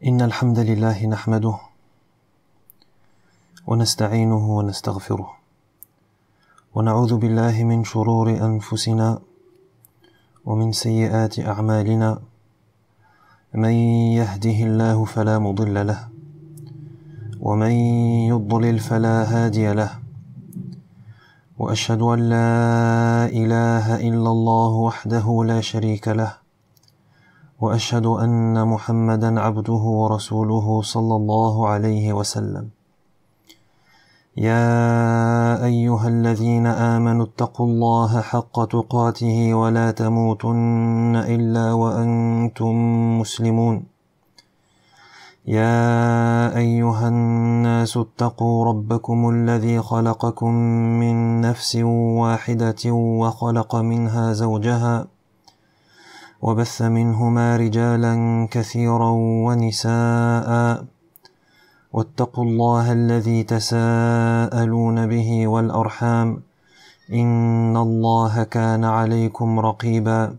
إن الحمد لله نحمده ونستعينه ونستغفره ونعوذ بالله من شرور أنفسنا ومن سيئات أعمالنا من يهده الله فلا مضل له ومن يضلل فلا هادي له وأشهد أن لا إله إلا الله وحده لا شريك له وأشهد أن محمدا عبده ورسوله صلى الله عليه وسلم يا أيها الذين آمنوا اتقوا الله حق تقاته ولا تموتن إلا وأنتم مسلمون يا أيها الناس اتقوا ربكم الذي خلقكم من نفس واحدة وخلق منها زوجها وبث منهما رجالا كثيرا ونساء واتقوا الله الذي تساءلون به والأرحام إن الله كان عليكم رقيبا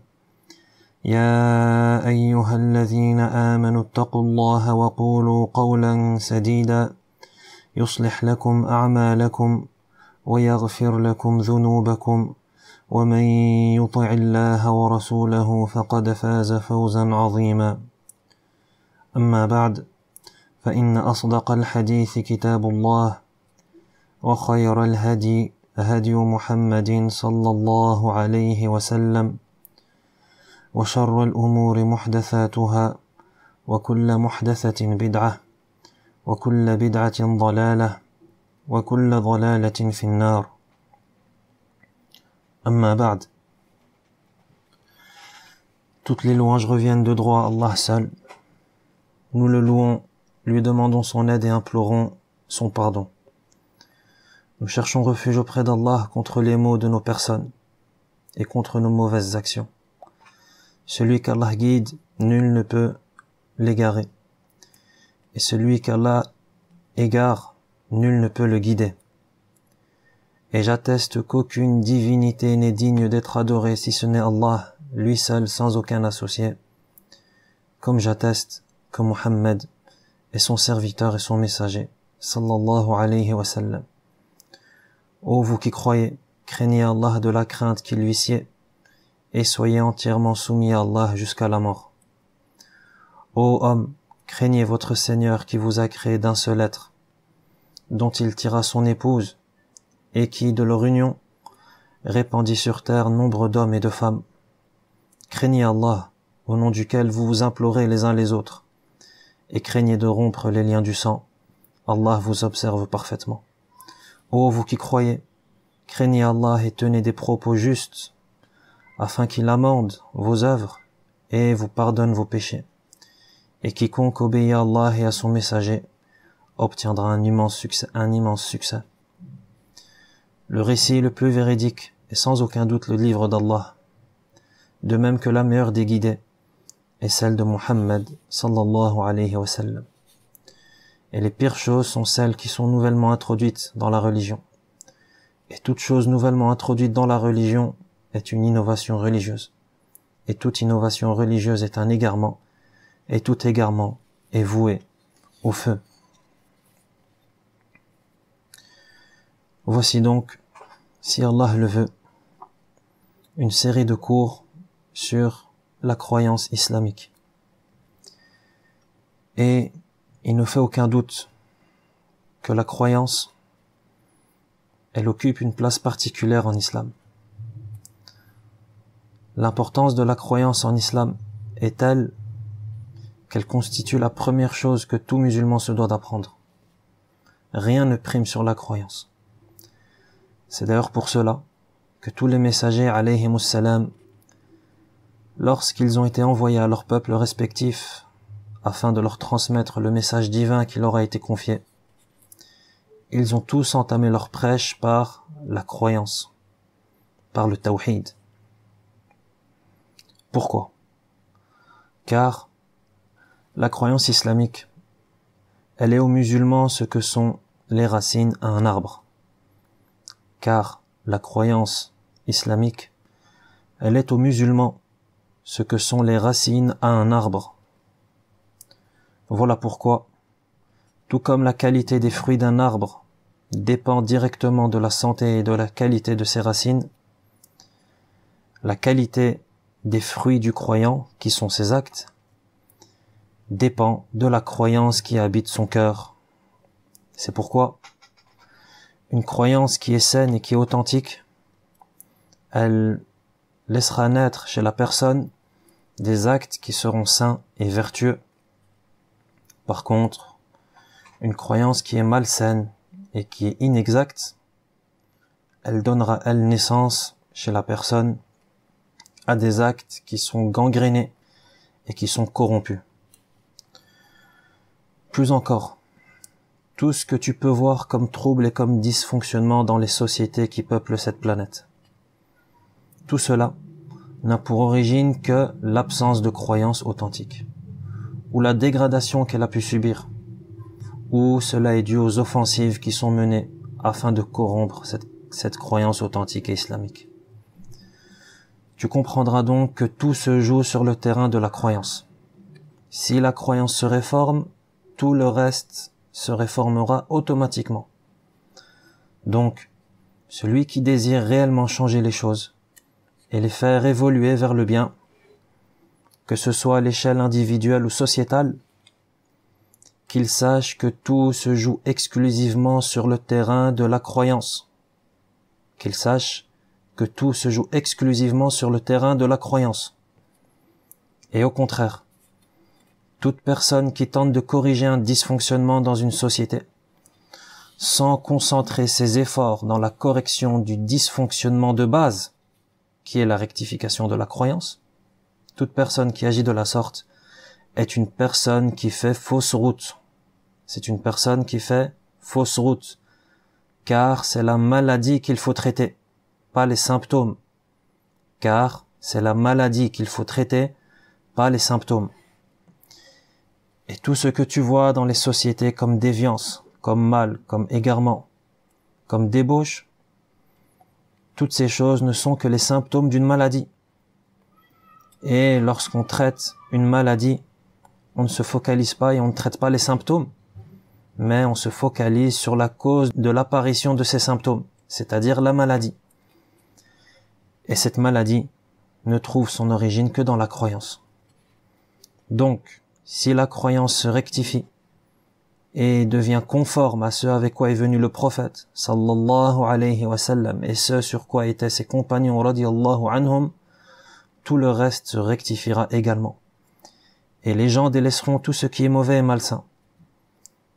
يا أيها الذين آمنوا اتقوا الله وقولوا قولا سديدا يصلح لكم أعمالكم ويغفر لكم ذنوبكم ومن يطع الله ورسوله فقد فاز فوزا عظيما أما بعد فإن أصدق الحديث كتاب الله وخير الهدي هدي محمد صلى الله عليه وسلم وشر الأمور محدثاتها وكل محدثة بدعة وكل بدعة ضلالة وكل ضلالة في النار Amma ba'd. Toutes les louanges reviennent de droit à Allah seul. Nous le louons, lui demandons son aide et implorons son pardon. Nous cherchons refuge auprès d'Allah contre les maux de nos personnes et contre nos mauvaises actions. Celui qu'Allah guide, nul ne peut l'égarer. Et celui qu'Allah égare, nul ne peut le guider. Et j'atteste qu'aucune divinité n'est digne d'être adorée si ce n'est Allah, lui seul, sans aucun associé. Comme j'atteste que Muhammad est son serviteur et son messager, sallallahu alayhi wa sallam. Ô vous qui croyez, craignez Allah de la crainte qui lui sied, et soyez entièrement soumis à Allah jusqu'à la mort. Ô hommes, craignez votre Seigneur qui vous a créé d'un seul être, dont il tira son épouse, et qui, de leur union, répandit sur terre nombre d'hommes et de femmes. Craignez Allah, au nom duquel vous vous implorez les uns les autres, et craignez de rompre les liens du sang. Allah vous observe parfaitement. Ô vous qui croyez, craignez Allah et tenez des propos justes, afin qu'il amende vos œuvres et vous pardonne vos péchés. Et quiconque obéit à Allah et à son messager obtiendra un immense succès. Le récit le plus véridique est sans aucun doute le livre d'Allah, de même que la meilleure des guidées est celle de Muhammad sallallahu alayhi wa sallam. Et les pires choses sont celles qui sont nouvellement introduites dans la religion. Et toute chose nouvellement introduite dans la religion est une innovation religieuse. Et toute innovation religieuse est un égarement, et tout égarement est voué au feu. Voici donc, si Allah le veut, une série de cours sur la croyance islamique. Et il ne fait aucun doute que la croyance, elle occupe une place particulière en islam. L'importance de la croyance en islam est telle qu'elle constitue la première chose que tout musulman se doit d'apprendre. Rien ne prime sur la croyance. C'est d'ailleurs pour cela que tous les messagers alayhimus salam, lorsqu'ils ont été envoyés à leurs peuples respectifs afin de leur transmettre le message divin qui leur a été confié, ils ont tous entamé leur prêche par la croyance, par le tawhid. Pourquoi? Car la croyance islamique, elle est aux musulmans ce que sont les racines à un arbre. Car la croyance islamique, elle est aux musulmans ce que sont les racines à un arbre. Voilà pourquoi, tout comme la qualité des fruits d'un arbre dépend directement de la santé et de la qualité de ses racines, la qualité des fruits du croyant, qui sont ses actes, dépend de la croyance qui habite son cœur. C'est pourquoi une croyance qui est saine et qui est authentique, elle laissera naître chez la personne des actes qui seront sains et vertueux. Par contre, une croyance qui est malsaine et qui est inexacte, elle donnera, elle, naissance chez la personne à des actes qui sont gangrénés et qui sont corrompus. Plus encore, tout ce que tu peux voir comme trouble et comme dysfonctionnement dans les sociétés qui peuplent cette planète, tout cela n'a pour origine que l'absence de croyance authentique, ou la dégradation qu'elle a pu subir, ou cela est dû aux offensives qui sont menées afin de corrompre cette croyance authentique et islamique. Tu comprendras donc que tout se joue sur le terrain de la croyance. Si la croyance se réforme, tout le reste se réformera automatiquement. Donc, celui qui désire réellement changer les choses et les faire évoluer vers le bien, que ce soit à l'échelle individuelle ou sociétale, qu'il sache que tout se joue exclusivement sur le terrain de la croyance. Qu'il sache que tout se joue exclusivement sur le terrain de la croyance. Et au contraire, toute personne qui tente de corriger un dysfonctionnement dans une société, sans concentrer ses efforts dans la correction du dysfonctionnement de base, qui est la rectification de la croyance, toute personne qui agit de la sorte est une personne qui fait fausse route. C'est une personne qui fait fausse route, car c'est la maladie qu'il faut traiter, pas les symptômes. Car c'est la maladie qu'il faut traiter, pas les symptômes. Et tout ce que tu vois dans les sociétés comme déviance, comme mal, comme égarement, comme débauche, toutes ces choses ne sont que les symptômes d'une maladie. Et lorsqu'on traite une maladie, on ne se focalise pas et on ne traite pas les symptômes, mais on se focalise sur la cause de l'apparition de ces symptômes, c'est-à-dire la maladie. Et cette maladie ne trouve son origine que dans la croyance. Donc, si la croyance se rectifie et devient conforme à ce avec quoi est venu le prophète, sallallahu alayhi wa sallam, et ce sur quoi étaient ses compagnons, radiyallahu anhum, tout le reste se rectifiera également. Et les gens délaisseront tout ce qui est mauvais et malsain.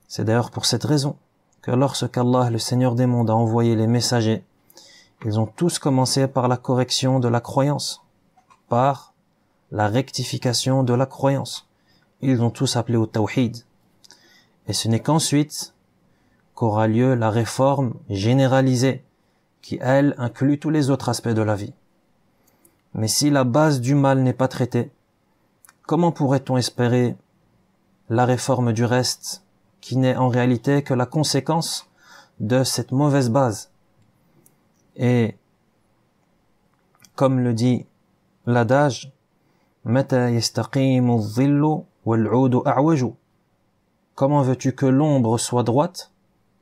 C'est d'ailleurs pour cette raison que lorsqu'Allah, le Seigneur des mondes, a envoyé les messagers, ils ont tous commencé par la correction de la croyance, par la rectification de la croyance. Ils ont tous appelé au tawhid. Et ce n'est qu'ensuite qu'aura lieu la réforme généralisée, qui, elle, inclut tous les autres aspects de la vie. Mais si la base du mal n'est pas traitée, comment pourrait-on espérer la réforme du reste, qui n'est en réalité que la conséquence de cette mauvaise base? Et comme le dit l'adage, Mata yastaqimu adh-dhillu wal-'udu a'waju. Comment veux-tu que l'ombre soit droite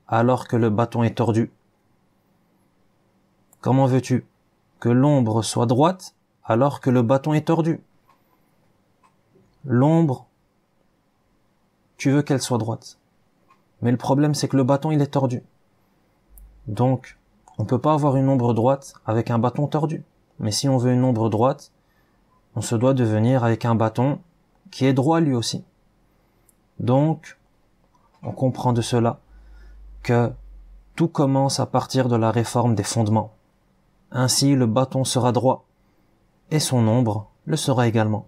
alors que le bâton est tordu? Comment veux-tu que l'ombre soit droite alors que le bâton est tordu? L'ombre, tu veux qu'elle soit droite. Mais le problème, c'est que le bâton, il est tordu. Donc, on peut pas avoir une ombre droite avec un bâton tordu. Mais si on veut une ombre droite, on se doit de venir avec un bâton qui est droit lui aussi. Donc, on comprend de cela que tout commence à partir de la réforme des fondements. Ainsi, le bâton sera droit et son ombre le sera également.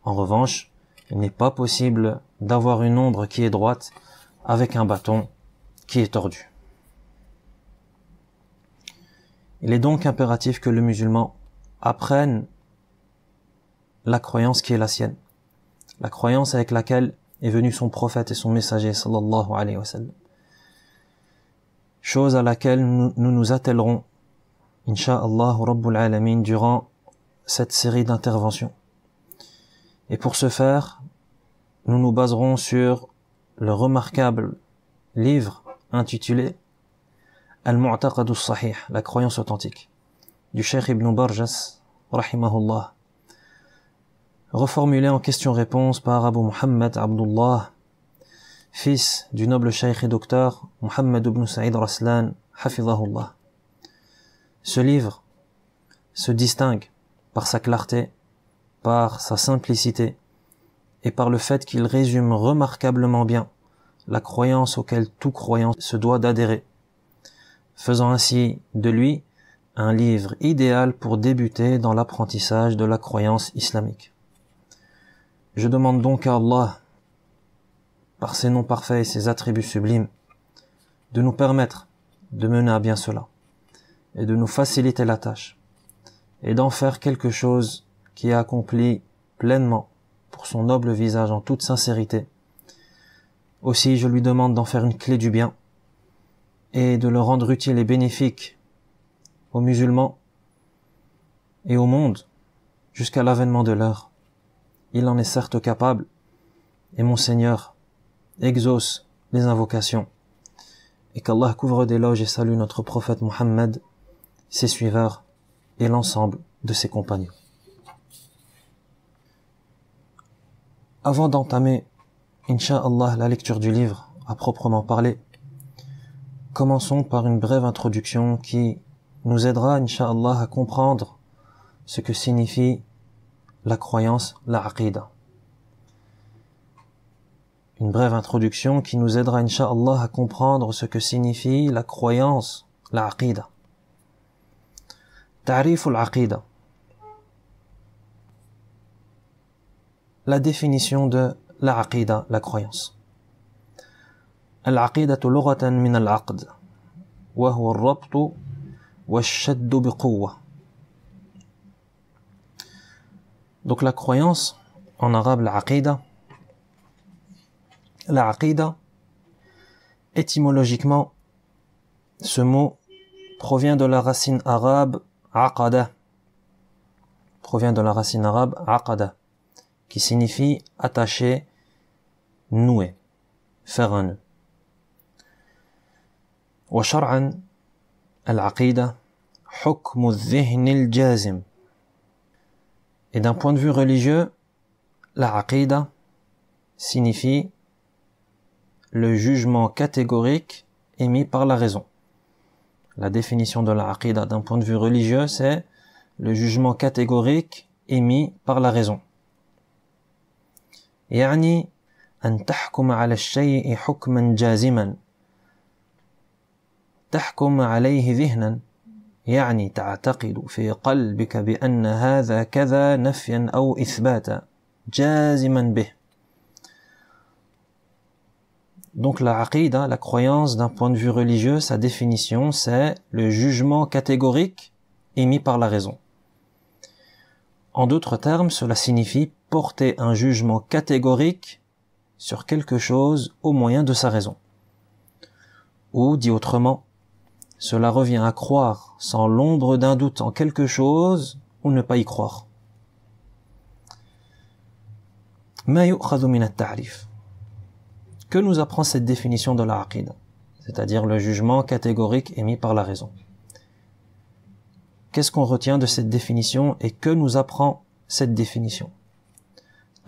En revanche, il n'est pas possible d'avoir une ombre qui est droite avec un bâton qui est tordu. Il est donc impératif que le musulman apprenne la croyance qui est la sienne, la croyance avec laquelle est venu son prophète et son messager sallallahu alayhi wa sallam, chose à laquelle nous nous attellerons incha'Allah Rabbul Alamin durant cette série d'interventions. Et pour ce faire, nous nous baserons sur le remarquable livre intitulé Al-Mu'taqad al-Sahih, la croyance authentique, du Cheikh Ibn Barjas, rahimahullah, reformulé en question-réponse par Abu Muhammad Abdullah, fils du noble Cheikh et docteur Muhammad ibn Sa'id Raslan, hafidhahullah. Ce livre se distingue par sa clarté, par sa simplicité et par le fait qu'il résume remarquablement bien la croyance auquel tout croyant se doit d'adhérer, faisant ainsi de lui un livre idéal pour débuter dans l'apprentissage de la croyance islamique. Je demande donc à Allah, par ses noms parfaits et ses attributs sublimes, de nous permettre de mener à bien cela, et de nous faciliter la tâche, et d'en faire quelque chose qui est accompli pleinement pour son noble visage en toute sincérité. Aussi, je lui demande d'en faire une clé du bien, et de le rendre utile et bénéfique aux musulmans et au monde jusqu'à l'avènement de l'heure. Il en est certes capable, et mon Seigneur exauce les invocations, et qu'Allah couvre d'éloges et salue notre prophète Mohammed, ses suiveurs et l'ensemble de ses compagnons. Avant d'entamer, Inch'Allah, la lecture du livre à proprement parler, commençons par une brève introduction qui nous aidera, Inch'Allah, à comprendre ce que signifie la croyance, la aqida. Une brève introduction qui nous aidera, Inch'Allah, à comprendre ce que signifie la croyance, la aqida. Ta'rif al-aqida. La définition de la aqida, la croyance. العقيدة لغة من العقد وهو الربط والشد بقوة. Donc la croyance, en arabe la aqida, étymologiquement, ce mot provient de la racine arabe aqada, qui signifie attacher, nouer, faire un nœud. وشرعا العقيدة حكم الذهن الجازم. Et d'un point de vue religieux, la aqida signifie le jugement catégorique émis par la raison. La définition de la aqida d'un point de vue religieux, c'est le jugement catégorique émis par la raison. يعني أن تحكم على الشيء حكما جازما تحكم عليه ذهنا، يعني تعتقد في قلبك بأن هذا كذا نفيا أو إثباتا جازما به. Donc la aqida, la croyance d'un point de vue religieux, sa définition, c'est le jugement catégorique émis par la raison. En d'autres termes, cela signifie porter un jugement catégorique sur quelque chose au moyen de sa raison. Ou, dit autrement, cela revient à croire sans l'ombre d'un doute en quelque chose ou ne pas y croire. ما يؤخذ من التعريف. Que nous apprend cette définition de la aqida, c'est-à-dire le jugement catégorique émis par la raison? Qu'est-ce qu'on retient de cette définition et que nous apprend cette définition?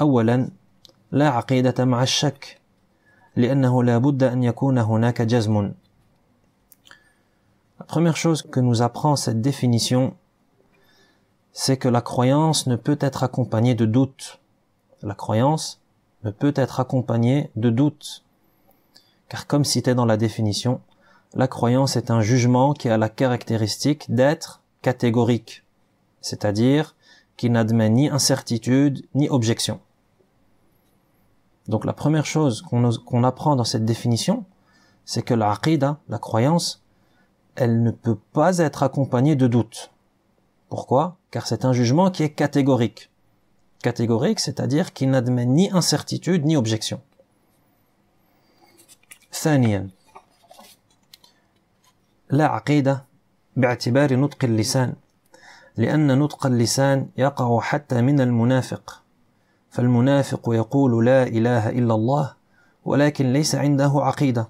أولا لا عقيدة مع الشك لأنه لا بد أن يكون هناك جزم. La première chose que nous apprend cette définition, c'est que la croyance ne peut être accompagnée de doute. La croyance ne peut être accompagnée de doute. Car comme cité dans la définition, la croyance est un jugement qui a la caractéristique d'être catégorique, c'est-à-dire qui n'admet ni incertitude ni objection. Donc la première chose qu'on apprend dans cette définition, c'est que la aqida, la croyance, elle ne peut pas être accompagnée de doute. Pourquoi? Car c'est un jugement qui est catégorique. Catégorique, c'est-à-dire qui n'admet ni incertitude ni objection. ثانيا لا عقيدة باعتبار نطق اللسان لأن نطق اللسان يقع حتى من المنافق فالمنافق يقول لا إله إلا الله ولكن ليس عنده عقيدة.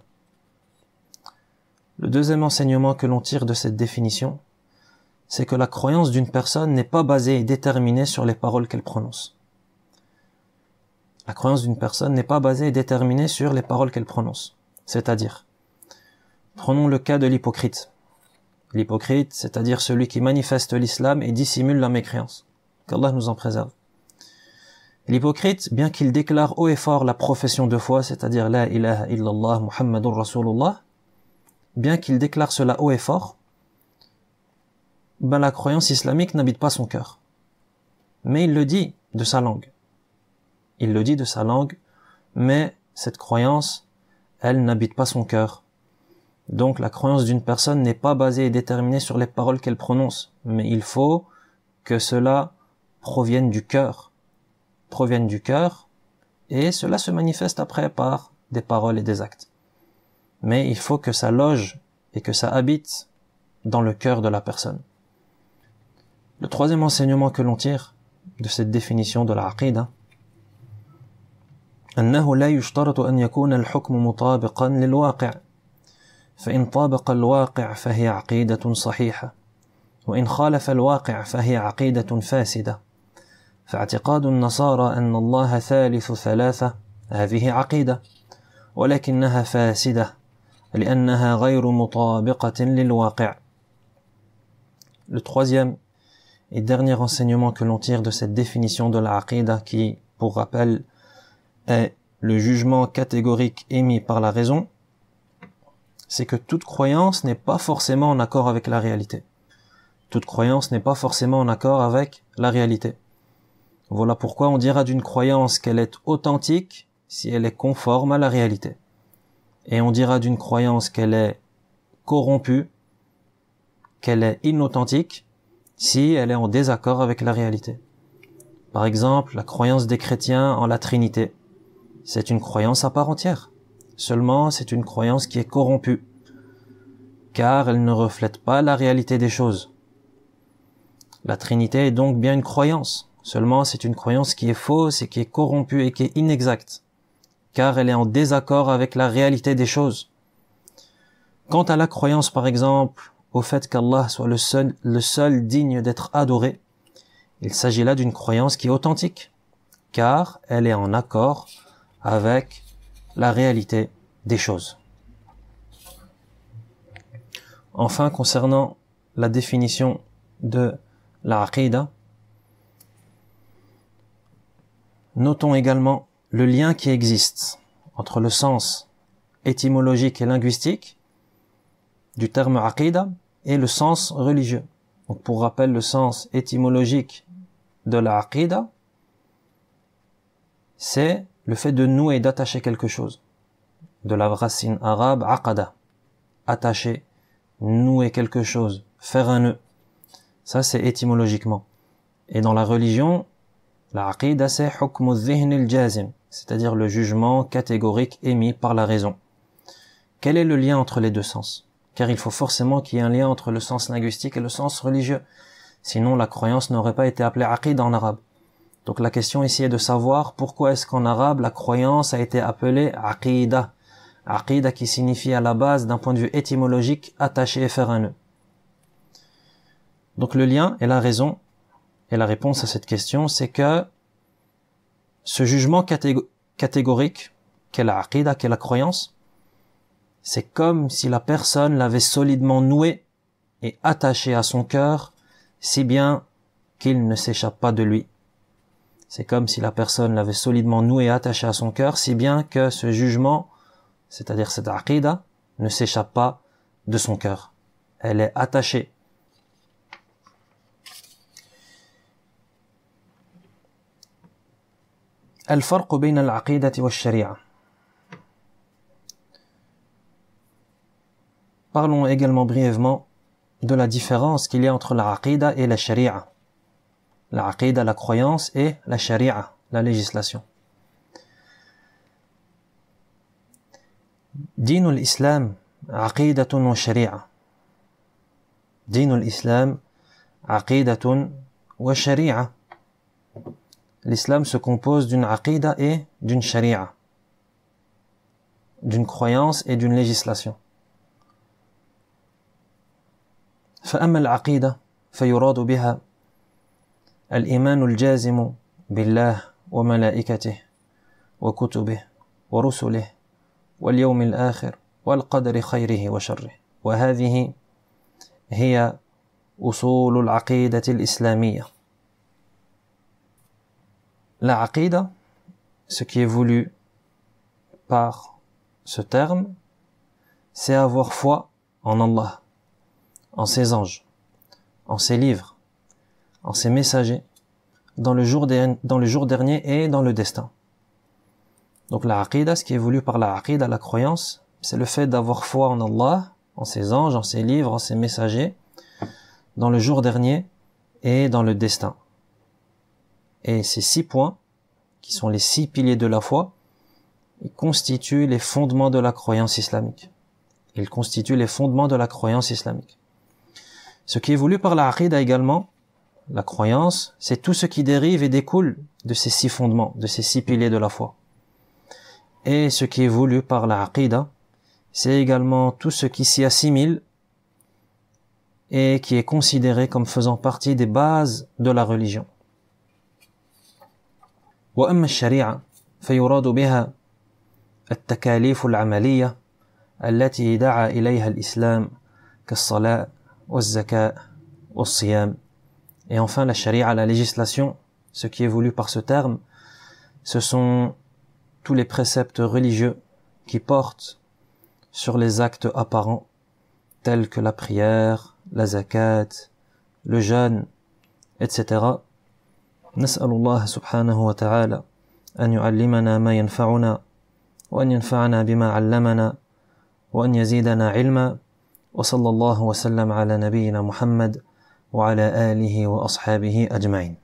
Le deuxième enseignement que l'on tire de cette définition, c'est que la croyance d'une personne n'est pas basée et déterminée sur les paroles qu'elle prononce. La croyance d'une personne n'est pas basée et déterminée sur les paroles qu'elle prononce. C'est-à-dire, prenons le cas de l'hypocrite. L'hypocrite, c'est-à-dire celui qui manifeste l'islam et dissimule la mécréance. Qu'Allah nous en préserve. L'hypocrite, bien qu'il déclare haut et fort la profession de foi, c'est-à-dire la ilaha illallah Muhammadur Rasulullah, bien qu'il déclare cela haut et fort, la croyance islamique n'habite pas son cœur. Mais il le dit de sa langue. Il le dit de sa langue, mais cette croyance, elle n'habite pas son cœur. Donc la croyance d'une personne n'est pas basée et déterminée sur les paroles qu'elle prononce, mais il faut que cela provienne du cœur, et cela se manifeste après par des paroles et des actes. Mais il faut que ça loge et que ça habite dans le cœur de la personne. Le troisième enseignement que l'on tire de cette définition de la aqida, أنه لا يشترط أن يكون الحكم مطابقا للواقع فإن طابق الواقع فهي عقيدة صحيحة وإن خالف الواقع فهي عقيدة فاسدة فاعتقاد النصارى أن الله ثالث ثلاثة هذه عقيدة ولكنها فاسدة لأنها غير مطابقة للواقع. Le troisième et dernier enseignement que l'on tire de cette définition de la aqida qui, pour rappel, est le jugement catégorique émis par la raison, c'est que toute croyance n'est pas forcément en accord avec la réalité. Toute croyance n'est pas forcément en accord avec la réalité. Voilà pourquoi on dira d'une croyance qu'elle est authentique si elle est conforme à la réalité. Et on dira d'une croyance qu'elle est corrompue, qu'elle est inauthentique, si elle est en désaccord avec la réalité. Par exemple, la croyance des chrétiens en la Trinité. C'est une croyance à part entière. Seulement, c'est une croyance qui est corrompue, car elle ne reflète pas la réalité des choses. La Trinité est donc bien une croyance. Seulement, c'est une croyance qui est fausse et qui est corrompue et qui est inexacte, car elle est en désaccord avec la réalité des choses. Quant à la croyance, par exemple, au fait qu'Allah soit le seul digne d'être adoré, il s'agit là d'une croyance qui est authentique, car elle est en accord avec la réalité des choses. Enfin, concernant la définition de la aqida, notons également le lien qui existe entre le sens étymologique et linguistique du terme aqida et le sens religieux. Donc, pour rappel, le sens étymologique de la aqida, c'est le fait de nouer et d'attacher quelque chose. De la racine arabe aqada, attacher, nouer quelque chose, faire un nœud. Ça, c'est étymologiquement. Et dans la religion, la aqida, c'est hukm al-dhihn al-jazim, c'est-à-dire le jugement catégorique émis par la raison. Quel est le lien entre les deux sens? Car il faut forcément qu'il y ait un lien entre le sens linguistique et le sens religieux. Sinon, la croyance n'aurait pas été appelée aqida en arabe. Donc la question ici est de savoir pourquoi est-ce qu'en arabe, la croyance a été appelée aqida. Aqida qui signifie à la base, d'un point de vue étymologique, attacher et faire un nœud. Donc le lien et la raison, et la réponse à cette question, c'est que ce jugement catégorique, qu'est la aqida, qu'est la croyance, c'est comme si la personne l'avait solidement noué et attaché à son cœur, si bien qu'il ne s'échappe pas de lui. C'est comme si la personne l'avait solidement noué et attaché à son cœur, si bien que ce jugement, c'est-à-dire cette aqida, ne s'échappe pas de son cœur. Elle est attachée. الفرق بين العقيدة والشريعة. Parlons également brièvement de la différence qu'il y a entre la aqida et la sharia. La aqida, la croyance, et la sharia, la législation. دين الإسلام عقيدة وشريعة. دين الإسلام عقيدة وشريعة. l'islam se compose d'une aqidah et d'une sharia, d'une croyance et d'une législation. فأما العقيدة فيراد بها الإيمان الجازم بالله وملائكته وكتبه ورسله واليوم الآخر والقدر خيره وشره وهذه هي أصول العقيدة الإسلامية. La aqidah, ce qui est voulu par ce terme, c'est avoir foi en Allah, en ses anges, en ses livres, en ses messagers, dans le jour dernier et dans le destin. Donc la aqidah, ce qui est voulu par la aqidah, la croyance, c'est le fait d'avoir foi en Allah, en ses anges, en ses livres, en ses messagers, dans le jour dernier et dans le destin. Et ces 6 points, qui sont les 6 piliers de la foi, ils constituent les fondements de la croyance islamique. Ils constituent les fondements de la croyance islamique. Ce qui est voulu par la aqidah également, la croyance, c'est tout ce qui dérive et découle de ces 6 fondements, de ces 6 piliers de la foi. Et ce qui est voulu par la aqidah, c'est également tout ce qui s'y assimile et qui est considéré comme faisant partie des bases de la religion. وأما الشريعة فيراد بها التكاليف العملية التي دعا إليها الإسلام كالصلاة والزكاة والصيام. Et enfin la sharia, la législation, ce qui est voulu par ce terme, ce sont tous les préceptes religieux qui portent sur les actes apparents tels que la prière, la zakat, le jeûne, etc. نسأل الله سبحانه وتعالى أن يعلمنا ما ينفعنا وأن ينفعنا بما علمنا وأن يزيدنا علما وصلى الله وسلم على نبينا محمد وعلى آله وأصحابه أجمعين.